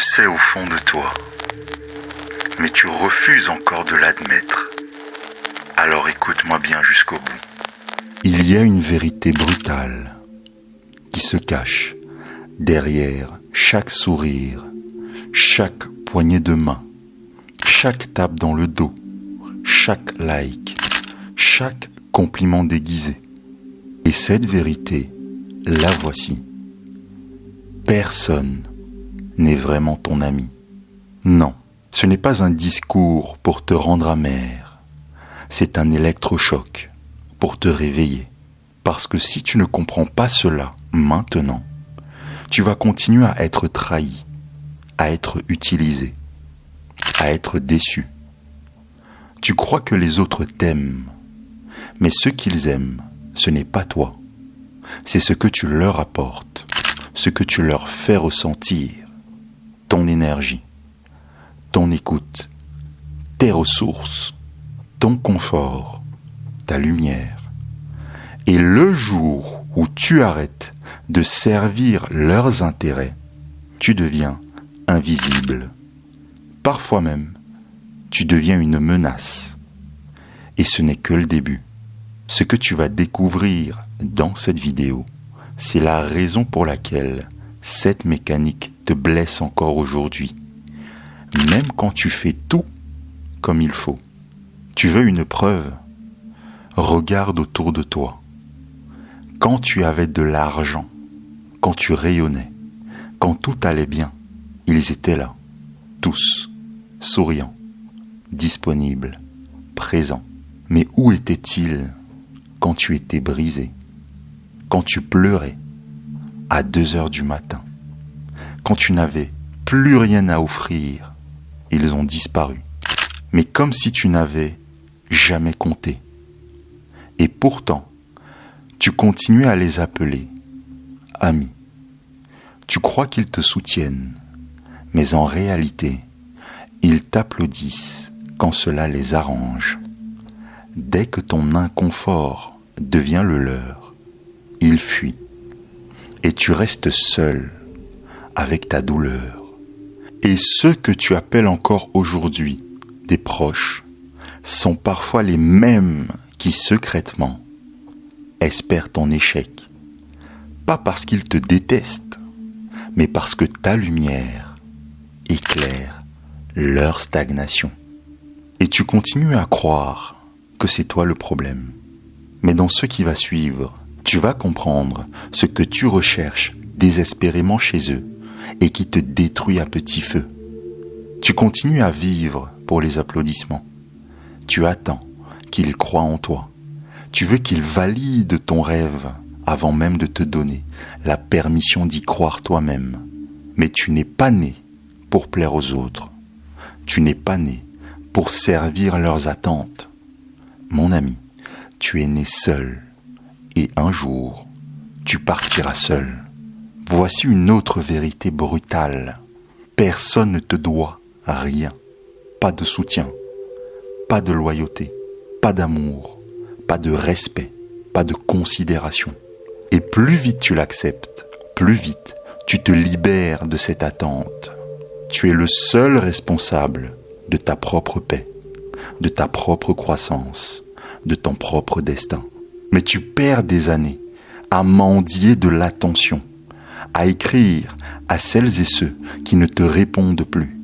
le sais au fond de toi, mais tu refuses encore de l'admettre. Alors écoute-moi bien jusqu'au bout. Il y a une vérité brutale qui se cache derrière chaque sourire, chaque poignée de main, chaque tape dans le dos, chaque like, chaque compliment déguisé. Et cette vérité, la voici. Personne n'est vraiment ton ami. Non, ce n'est pas un discours pour te rendre amer. C'est un électrochoc pour te réveiller. Parce que si tu ne comprends pas cela maintenant, tu vas continuer à être trahi, à être utilisé, à être déçu. Tu crois que les autres t'aiment, mais ce qu'ils aiment, ce n'est pas toi. C'est ce que tu leur apportes, ce que tu leur fais ressentir, ton énergie, ton écoute, tes ressources, ton confort, ta lumière. Et le jour où tu arrêtes de servir leurs intérêts, tu deviens invisible. Parfois même, tu deviens une menace. Et ce n'est que le début. Ce que tu vas découvrir dans cette vidéo, c'est la raison pour laquelle cette mécanique te blesse encore aujourd'hui. Même quand tu fais tout comme il faut. Tu veux une preuve? Regarde autour de toi. Quand tu avais de l'argent, quand tu rayonnais, quand tout allait bien, ils étaient là, tous, souriants, disponibles, présents. Mais où étaient-ils quand tu étais brisé, quand tu pleurais à 2 heures du matin, quand tu n'avais plus rien à offrir? Ils ont disparu, mais comme si tu n'avais jamais compté. Et pourtant, tu continuais à les appeler amis. Tu crois qu'ils te soutiennent, mais en réalité, ils t'applaudissent quand cela les arrange. Dès que ton inconfort devient le leur, ils fuient. Et tu restes seul avec ta douleur. Et ceux que tu appelles encore aujourd'hui des proches sont parfois les mêmes qui secrètement espèrent ton échec. Pas parce qu'ils te détestent, mais parce que ta lumière éclaire leur stagnation. Et tu continues à croire que c'est toi le problème. Mais dans ce qui va suivre, tu vas comprendre ce que tu recherches désespérément chez eux et qui te détruit à petit feu. Tu continues à vivre pour les applaudissements. Tu attends qu'ils croient en toi. Tu veux qu'ils valident ton rêve avant même de te donner la permission d'y croire toi-même. Mais tu n'es pas né pour plaire aux autres. Tu n'es pas né pour servir leurs attentes. Mon ami, tu es né seul. Et un jour, tu partiras seul. Voici une autre vérité brutale. Personne ne te doit rien. Pas de soutien, pas de loyauté, pas d'amour, pas de respect, pas de considération. Et plus vite tu l'acceptes, plus vite tu te libères de cette attente. Tu es le seul responsable de ta propre paix, de ta propre croissance, de ton propre destin. Mais tu perds des années à mendier de l'attention, à écrire à celles et ceux qui ne te répondent plus,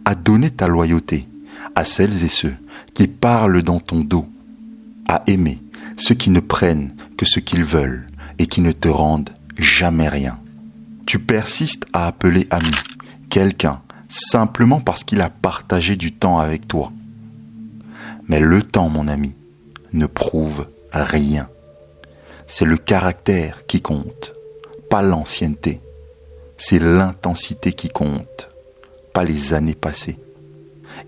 à donner ta loyauté à celles et ceux qui parlent dans ton dos, à aimer ceux qui ne prennent que ce qu'ils veulent et qui ne te rendent jamais rien. Tu persistes à appeler ami quelqu'un simplement parce qu'il a partagé du temps avec toi. Mais le temps, mon ami, ne prouve rien. C'est le caractère qui compte, pas l'ancienneté. C'est l'intensité qui compte, pas les années passées.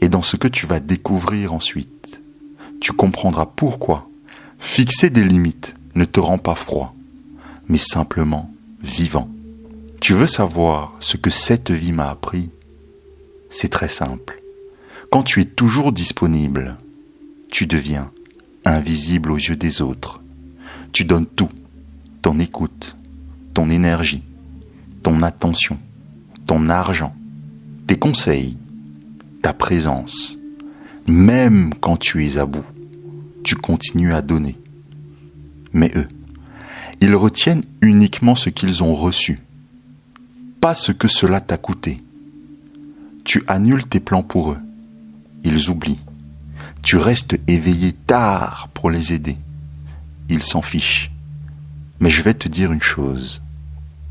Et dans ce que tu vas découvrir ensuite, tu comprendras pourquoi fixer des limites ne te rend pas froid, mais simplement vivant. Tu veux savoir ce que cette vie m'a appris? C'est très simple. Quand tu es toujours disponible, tu deviens invisible aux yeux des autres. Tu donnes tout, ton écoute, ton énergie, ton attention, ton argent, tes conseils, ta présence. Même quand tu es à bout, tu continues à donner. Mais eux, ils retiennent uniquement ce qu'ils ont reçu, pas ce que cela t'a coûté. Tu annules tes plans pour eux. Ils oublient. Tu restes éveillé tard pour les aider. Ils s'en fichent. Mais je vais te dire une chose.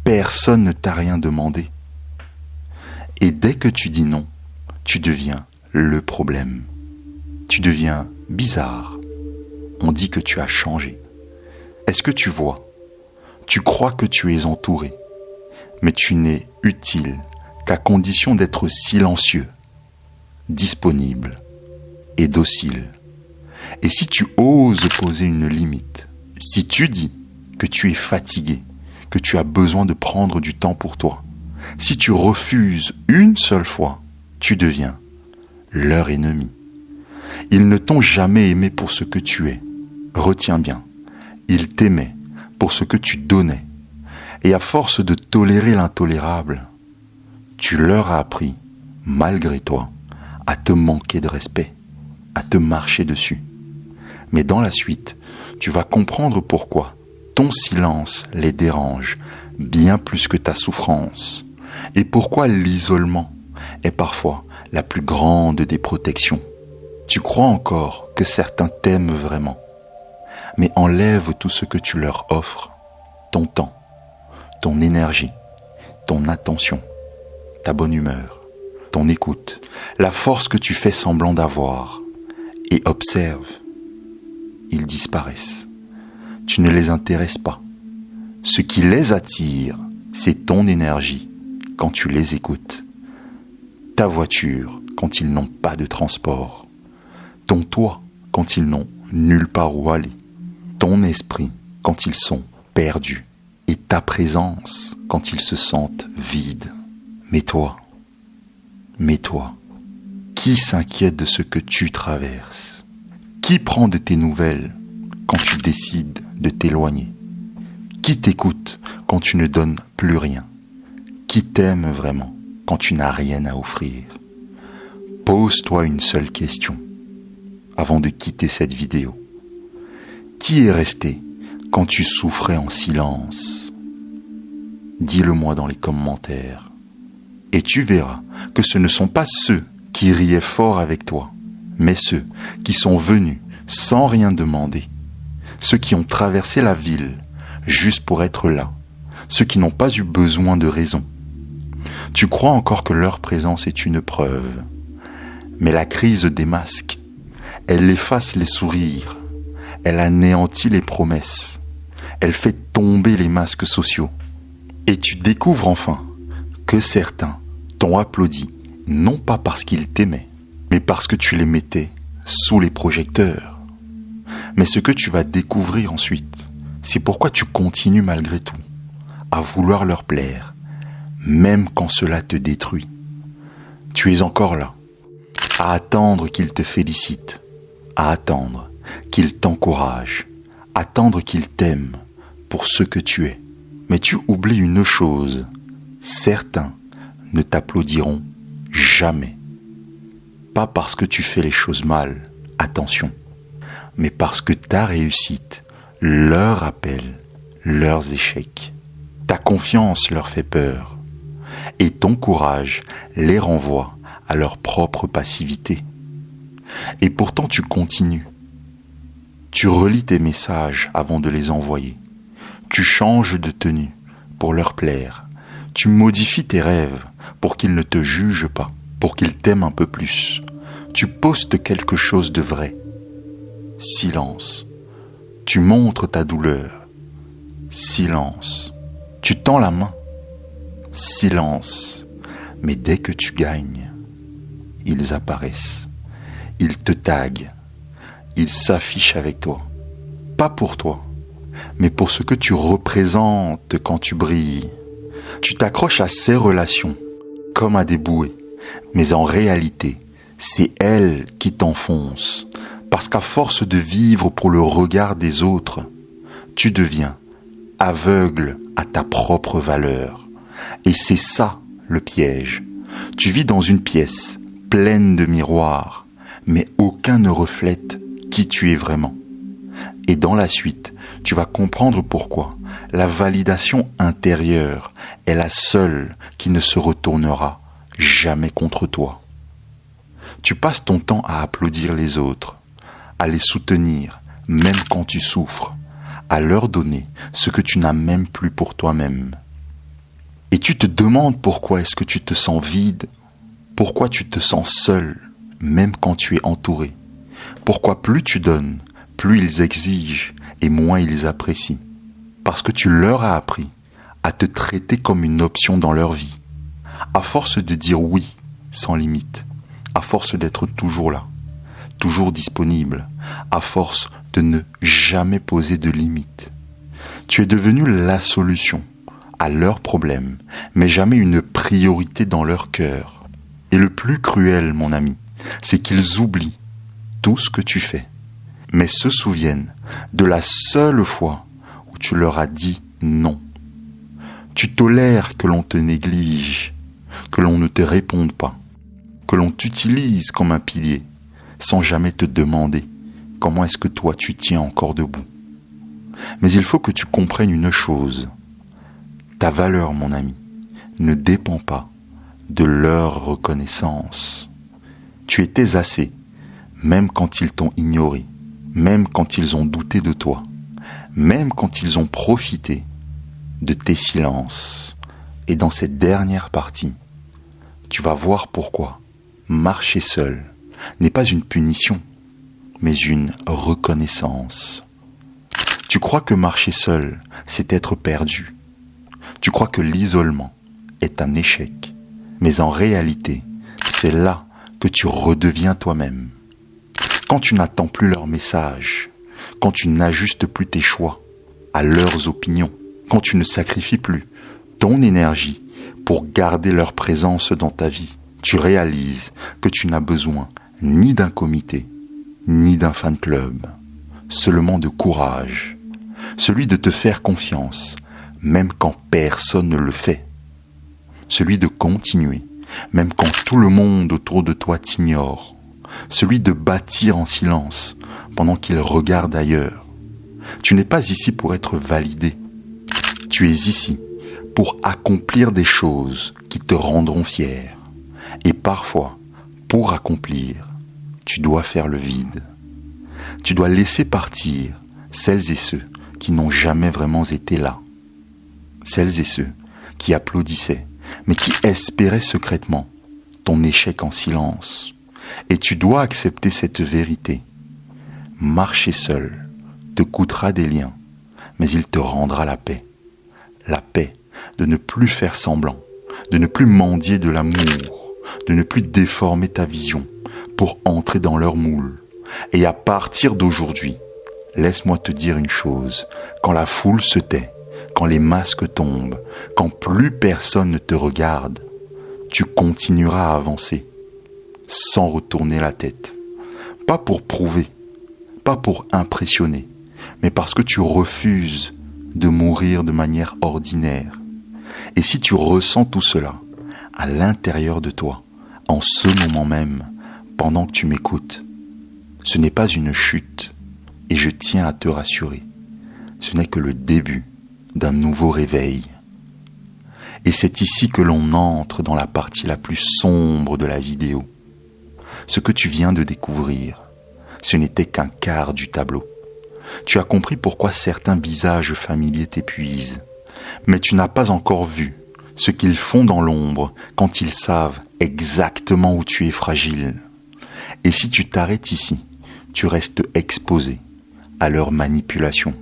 Personne ne t'a rien demandé. Et dès que tu dis non, tu deviens le problème. Tu deviens bizarre. On dit que tu as changé. Est-ce que tu vois? Tu crois que tu es entouré, mais tu n'es utile qu'à condition d'être silencieux, disponible et docile. Et si tu oses poser une limite, si tu dis que tu es fatigué, que tu as besoin de prendre du temps pour toi, si tu refuses une seule fois, tu deviens leur ennemi. Ils ne t'ont jamais aimé pour ce que tu es. Retiens bien, ils t'aimaient pour ce que tu donnais. Et à force de tolérer l'intolérable, tu leur as appris, malgré toi, à te manquer de respect, à te marcher dessus. Mais dans la suite, tu vas comprendre pourquoi ton silence les dérange bien plus que ta souffrance, et pourquoi l'isolement est parfois la plus grande des protections. Tu crois encore que certains t'aiment vraiment, mais enlève tout ce que tu leur offres, ton temps, ton énergie, ton attention, ta bonne humeur, ton écoute, la force que tu fais semblant d'avoir, et observe, ils disparaissent. Tu ne les intéresses pas. Ce qui les attire, c'est ton énergie quand tu les écoutes, ta voiture quand ils n'ont pas de transport, ton toit quand ils n'ont nulle part où aller, ton esprit quand ils sont perdus, et ta présence quand ils se sentent vides. Mais toi, qui s'inquiète de ce que tu traverses? Qui prend de tes nouvelles quand tu décides de t'éloigner? Qui t'écoute quand tu ne donnes plus rien? Qui t'aime vraiment quand tu n'as rien à offrir? Pose-toi une seule question avant de quitter cette vidéo. Qui est resté quand tu souffrais en silence? Dis-le-moi dans les commentaires. Et tu verras que ce ne sont pas ceux qui riaient fort avec toi, mais ceux qui sont venus sans rien demander, ceux qui ont traversé la ville juste pour être là, ceux qui n'ont pas eu besoin de raison. Tu crois encore que leur présence est une preuve, mais la crise des masques, elle efface les sourires, elle anéantit les promesses, elle fait tomber les masques sociaux. Et tu découvres enfin que certains t'ont applaudi, non pas parce qu'ils t'aimaient, mais parce que tu les mettais sous les projecteurs. Mais ce que tu vas découvrir ensuite, c'est pourquoi tu continues malgré tout à vouloir leur plaire, même quand cela te détruit. Tu es encore là, à attendre qu'ils te félicitent, à attendre qu'ils t'encouragent, à attendre qu'ils t'aiment pour ce que tu es. Mais tu oublies une chose, certains ne t'applaudiront jamais. Pas parce que tu fais les choses mal, attention, mais parce que ta réussite leur rappelle leurs échecs. Ta confiance leur fait peur et ton courage les renvoie à leur propre passivité. Et pourtant tu continues. Tu relis tes messages avant de les envoyer. Tu changes de tenue pour leur plaire. Tu modifies tes rêves pour qu'ils ne te jugent pas, pour qu'ils t'aiment un peu plus. Tu postes quelque chose de vrai. Silence. Tu montres ta douleur. Silence. Tu tends la main. Silence. Mais dès que tu gagnes, ils apparaissent. Ils te taguent. Ils s'affichent avec toi. Pas pour toi, mais pour ce que tu représentes quand tu brilles. Tu t'accroches à ces relations comme à des bouées, mais en réalité, c'est elles qui t'enfoncent, parce qu'à force de vivre pour le regard des autres, tu deviens aveugle à ta propre valeur. Et c'est ça le piège. Tu vis dans une pièce pleine de miroirs, mais aucun ne reflète qui tu es vraiment. Et dans la suite, tu vas comprendre pourquoi la validation intérieure est la seule qui ne se retournera jamais contre toi. Tu passes ton temps à applaudir les autres, à les soutenir, même quand tu souffres, à leur donner ce que tu n'as même plus pour toi-même. Et tu te demandes pourquoi est-ce que tu te sens vide, pourquoi tu te sens seul, même quand tu es entouré. Pourquoi plus tu donnes, plus ils exigent et moins ils apprécient. Parce que tu leur as appris à te traiter comme une option dans leur vie. À force de dire oui sans limite, à force d'être toujours là, toujours disponible, à force de ne jamais poser de limites. Tu es devenu la solution à leurs problèmes, mais jamais une priorité dans leur cœur. Et le plus cruel, mon ami, c'est qu'ils oublient tout ce que tu fais, mais se souviennent de la seule fois où tu leur as dit non. Tu tolères que l'on te néglige, que l'on ne te réponde pas, que l'on t'utilise comme un pilier, sans jamais te demander comment est-ce que toi tu tiens encore debout. Mais il faut que tu comprennes une chose. Ta valeur, mon ami, ne dépend pas de leur reconnaissance. Tu étais assez, même quand ils t'ont ignoré, même quand ils ont douté de toi, même quand ils ont profité de tes silences. Et dans cette dernière partie, tu vas voir pourquoi marcher seul n'est pas une punition, mais une reconnaissance. Tu crois que marcher seul, c'est être perdu. Tu crois que l'isolement est un échec. Mais en réalité, c'est là que tu redeviens toi-même. Quand tu n'attends plus leurs messages, quand tu n'ajustes plus tes choix à leurs opinions, quand tu ne sacrifies plus ton énergie pour garder leur présence dans ta vie, tu réalises que tu n'as besoin ni d'un comité, ni d'un fan club, seulement de courage, celui de te faire confiance, même quand personne ne le fait, celui de continuer, même quand tout le monde autour de toi t'ignore, celui de bâtir en silence pendant qu'ils regardent ailleurs. Tu n'es pas ici pour être validé, tu es ici pour accomplir des choses qui te rendront fier. Et parfois, pour accomplir, tu dois faire le vide. Tu dois laisser partir celles et ceux qui n'ont jamais vraiment été là. Celles et ceux qui applaudissaient, mais qui espéraient secrètement ton échec en silence. Et tu dois accepter cette vérité. Marcher seul te coûtera des liens, mais il te rendra la paix. La paix de ne plus faire semblant, de ne plus mendier de l'amour, de ne plus déformer ta vision pour entrer dans leur moule. Et à partir d'aujourd'hui, laisse-moi te dire une chose, quand la foule se tait, quand les masques tombent, quand plus personne ne te regarde, tu continueras à avancer, sans retourner la tête. Pas pour prouver, pas pour impressionner, mais parce que tu refuses de mourir de manière ordinaire. Et si tu ressens tout cela à l'intérieur de toi, en ce moment même, pendant que tu m'écoutes, ce n'est pas une chute, et je tiens à te rassurer, ce n'est que le début d'un nouveau réveil. Et c'est ici que l'on entre dans la partie la plus sombre de la vidéo. Ce que tu viens de découvrir, ce n'était qu'un quart du tableau. Tu as compris pourquoi certains visages familiers t'épuisent, mais tu n'as pas encore vu ce qu'ils font dans l'ombre quand ils savent exactement où tu es fragile. Et si tu t'arrêtes ici, tu restes exposé à leur manipulation.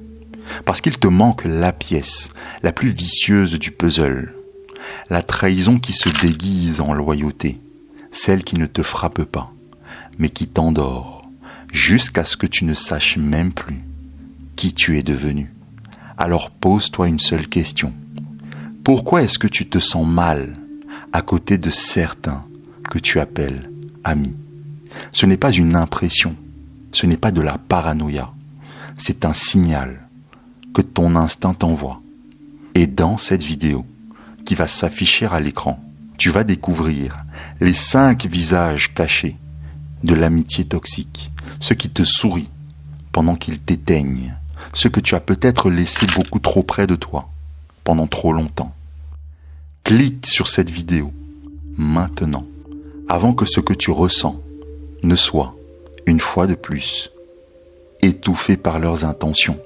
Parce qu'il te manque la pièce la plus vicieuse du puzzle, la trahison qui se déguise en loyauté, celle qui ne te frappe pas, mais qui t'endort, jusqu'à ce que tu ne saches même plus qui tu es devenu. Alors pose-toi une seule question. Pourquoi est-ce que tu te sens mal à côté de certains que tu appelles amis? Ce n'est pas une impression, ce n'est pas de la paranoïa, c'est un signal que ton instinct t'envoie. Et dans cette vidéo qui va s'afficher à l'écran, Tu vas découvrir les 5 visages cachés de l'amitié toxique, ceux qui te sourient pendant qu'ils t'éteignent, ceux que tu as peut-être laissés beaucoup trop près de toi pendant trop longtemps. Clique sur cette vidéo maintenant, avant que ce que tu ressens ne soit, une fois de plus, étouffé par leurs intentions.